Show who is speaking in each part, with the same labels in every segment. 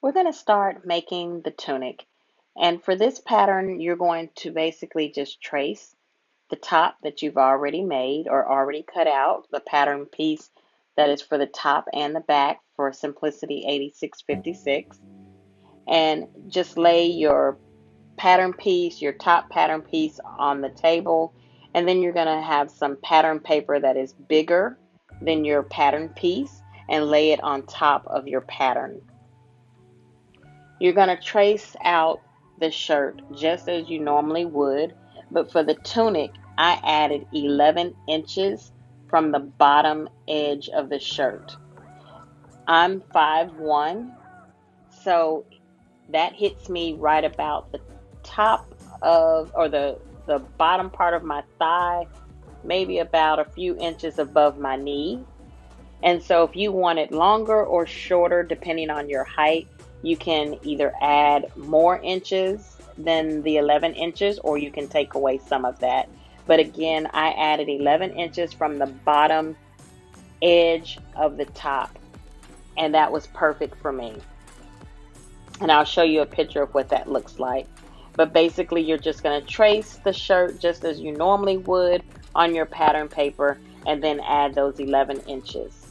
Speaker 1: We're going to start making the tunic. And for this pattern, you're going to basically just trace the top that you've already made or already cut out, the pattern piece that is for the top and the back for Simplicity 8656. And just lay your pattern piece, your top pattern piece on the table. And then you're going to have some pattern paper that is bigger than your pattern piece and lay it on top of your pattern. You're going to trace out the shirt just as you normally would, but for the tunic, I added 11 inches from the bottom edge of the shirt. I'm 5'1", so that hits me right about the top of, or the bottom part of my thigh, maybe about a few inches above my knee. And so if you want it longer or shorter, depending on your height, you can either add more inches than the 11 inches, or you can take away some of that. But again, I added 11 inches from the bottom edge of the top, and that was perfect for me. And I'll show you a picture of what that looks like. But basically, you're just going to trace the shirt just as you normally would on your pattern paper, and then add those 11 inches.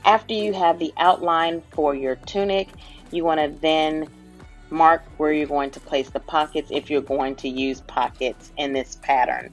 Speaker 1: After you have the outline for your tunic, you want to then mark where you're going to place the pockets if you're going to use pockets in this pattern.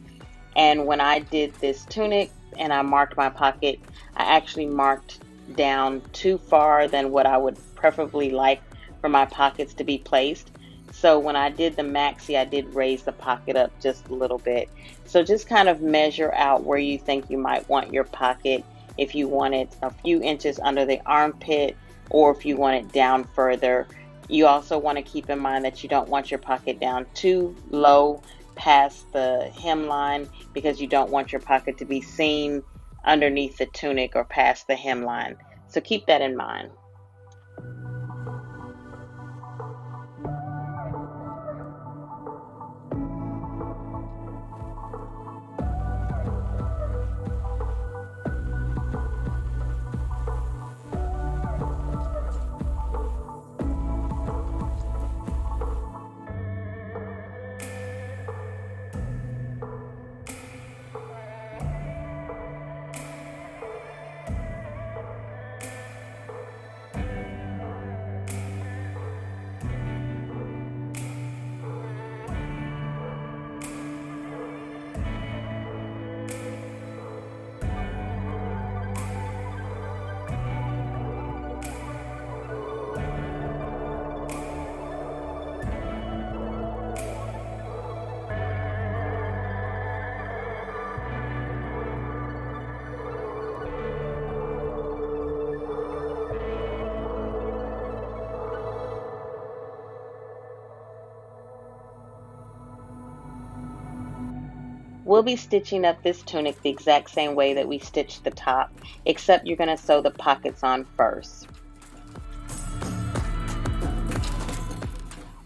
Speaker 1: And when I did this tunic and I marked my pocket, I actually marked down too far than what I would preferably like for my pockets to be placed. So when I did the maxi, I did raise the pocket up just a little bit. So just kind of measure out where you think you might want your pocket, if you want it a few inches under the armpit or if you want it down further. You also want to keep in mind that you don't want your pocket down too low past the hemline, because you don't want your pocket to be seen underneath the tunic or past the hemline. So keep that in mind. We'll be stitching up this tunic the exact same way that we stitched the top, except you're going to sew the pockets on first.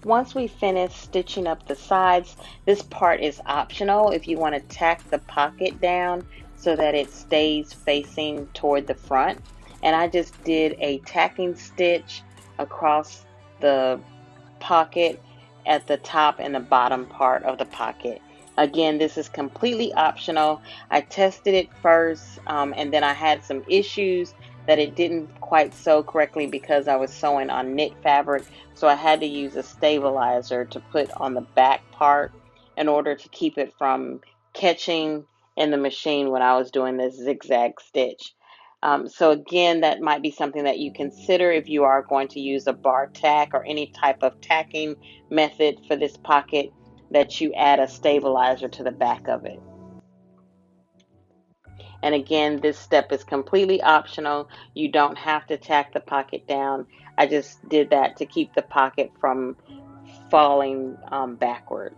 Speaker 1: Once we finish stitching up the sides, this part is optional if you want to tack the pocket down so that it stays facing toward the front. And I just did a tacking stitch across the pocket at the top and the bottom part of the pocket. Again, this is completely optional. I tested it first and then I had some issues that it didn't quite sew correctly because I was sewing on knit fabric. So I had to use a stabilizer to put on the back part in order to keep it from catching in the machine when I was doing this zigzag stitch. So again, that might be something that you consider if you are going to use a bar tack or any type of tacking method for this pocket, that you add a stabilizer to the back of it. And again, this step is completely optional. You don't have to tack the pocket down. I just did that to keep the pocket from falling backwards.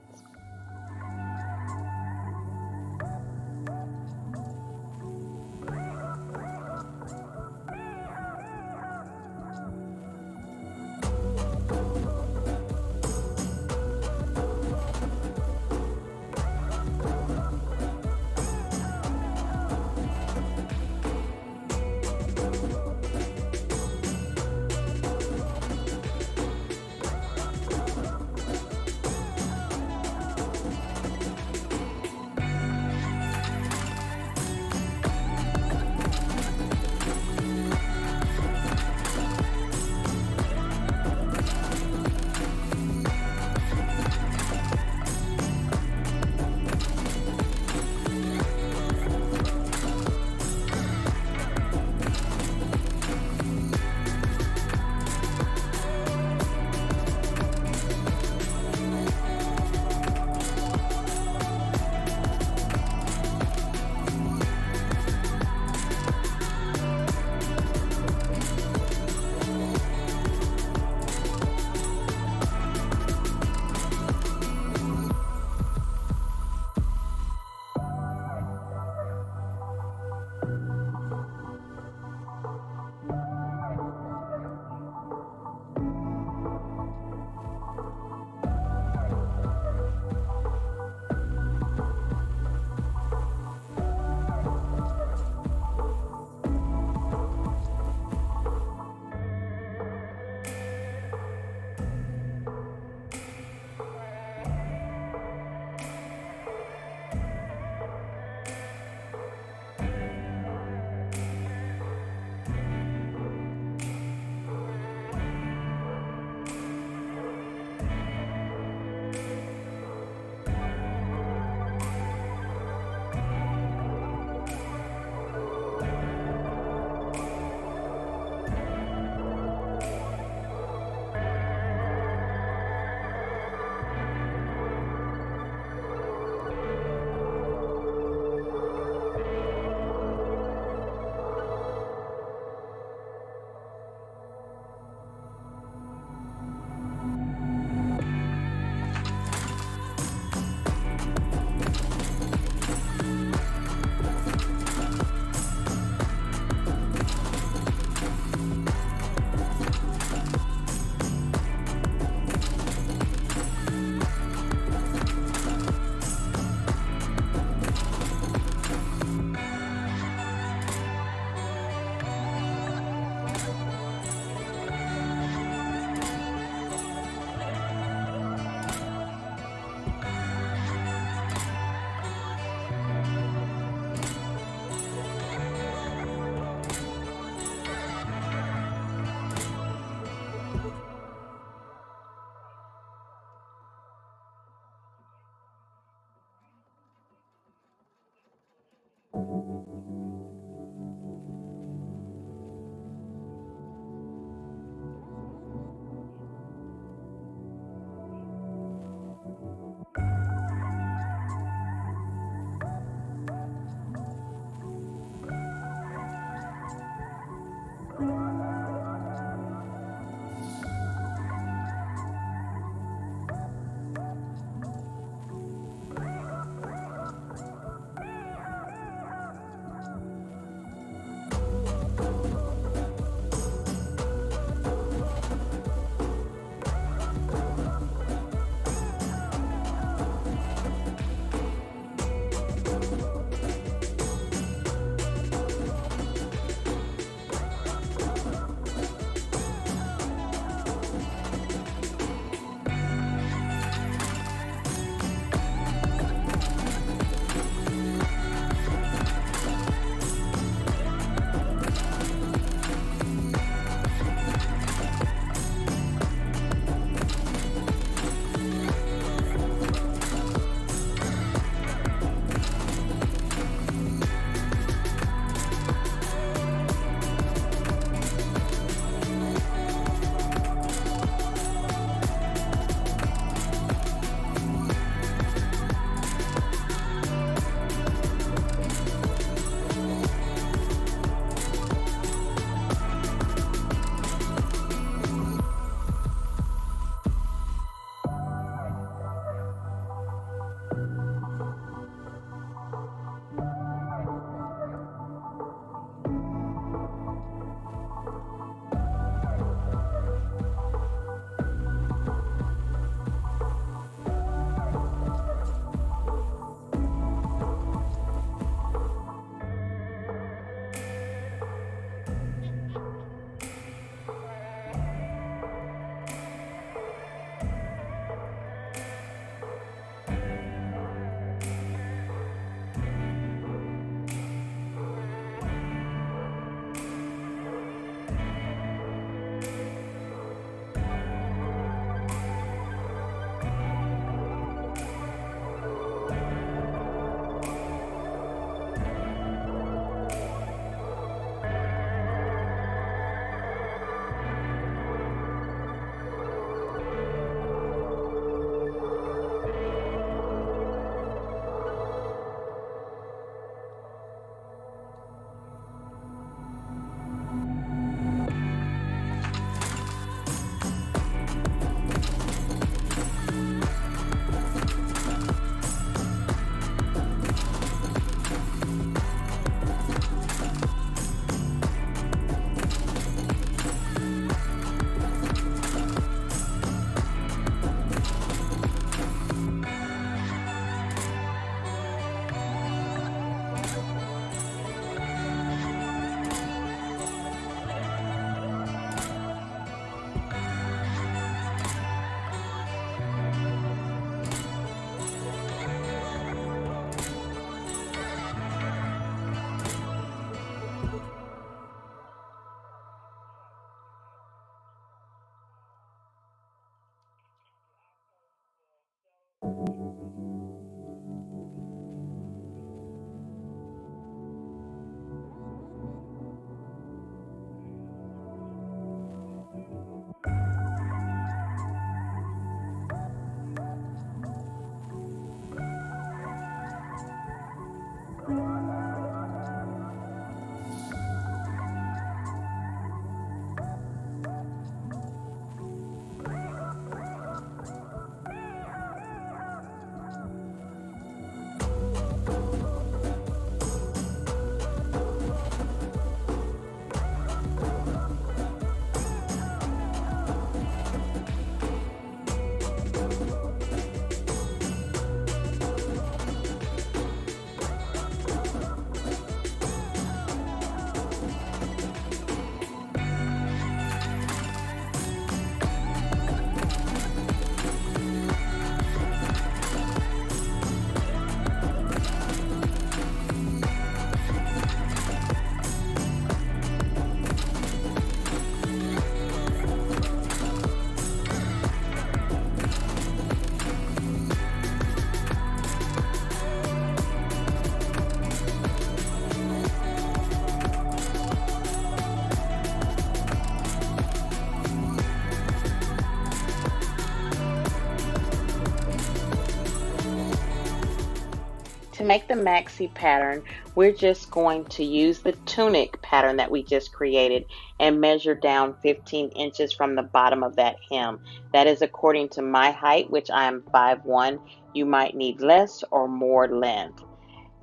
Speaker 1: To make the maxi pattern, we're just going to use the tunic pattern that we just created and measure down 15 inches from the bottom of that hem. That is according to my height, which I am 5'1". You might need less or more length.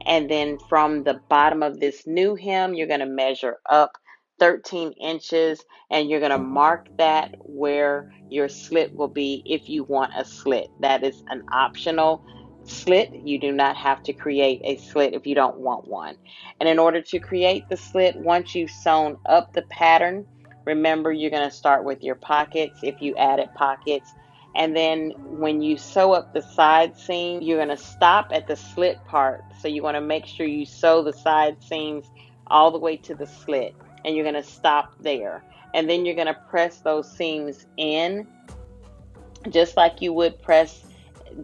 Speaker 1: And then from the bottom of this new hem, you're going to measure up 13 inches and you're going to mark that where your slit will be if you want a slit. That is an optional slit. You do not have to create a slit if you don't want one. And in order to create the slit, once you've sewn up the pattern, remember you're going to start with your pockets if you added pockets. And then when you sew up the side seam, you're going to stop at the slit part. So you want to make sure you sew the side seams all the way to the slit. And you're going to stop there. And then you're going to press those seams in just like you would press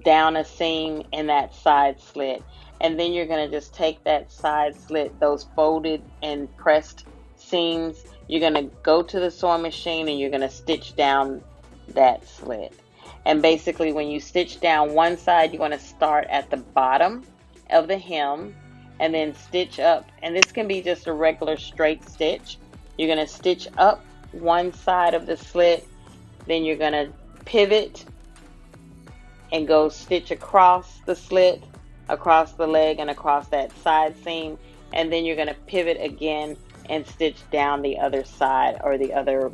Speaker 1: down a seam in that side slit. And then you're going to just take that side slit, those folded and pressed seams, you're going to go to the sewing machine and you're going to stitch down that slit. And basically when you stitch down one side, you want to start at the bottom of the hem and then stitch up. And this can be just a regular straight stitch. You're going to stitch up one side of the slit, then you're going to pivot and go stitch across the slit, across the leg and across that side seam, and then you're going to pivot again and stitch down the other side or the other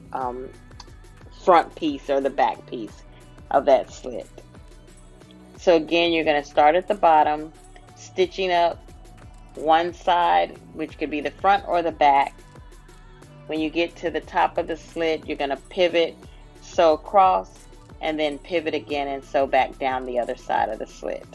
Speaker 1: front piece or the back piece of that slit. So again, you're going to start at the bottom, stitching up one side, which could be the front or the back. When you get to the top of the slit, you're going to pivot, sew across, and then pivot again and sew back down the other side of the slit.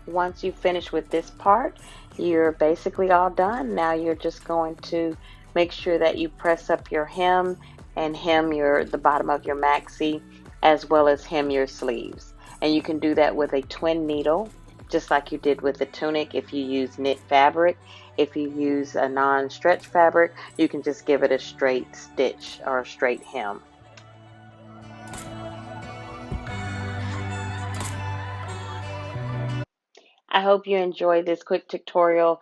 Speaker 1: Once you finish with this part, you're basically all done. Now you're just going to make sure that you press up your hem and hem the bottom of your maxi, as well as hem your sleeves. And you can do that with a twin needle, just like you did with the tunic. If you use knit fabric, if you use a non-stretch fabric, you can just give it a straight stitch or a straight hem. I hope you enjoyed this quick tutorial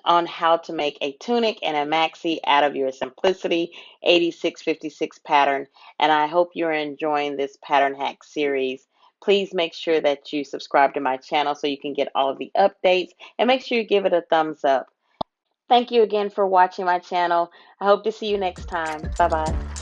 Speaker 1: on how to make a tunic and a maxi out of your Simplicity 8656 pattern. And I hope you're enjoying this pattern hack series. Please make sure that you subscribe to my channel so you can get all of the updates, and make sure you give it a thumbs up. Thank you again for watching my channel. I hope to see you next time. Bye-bye.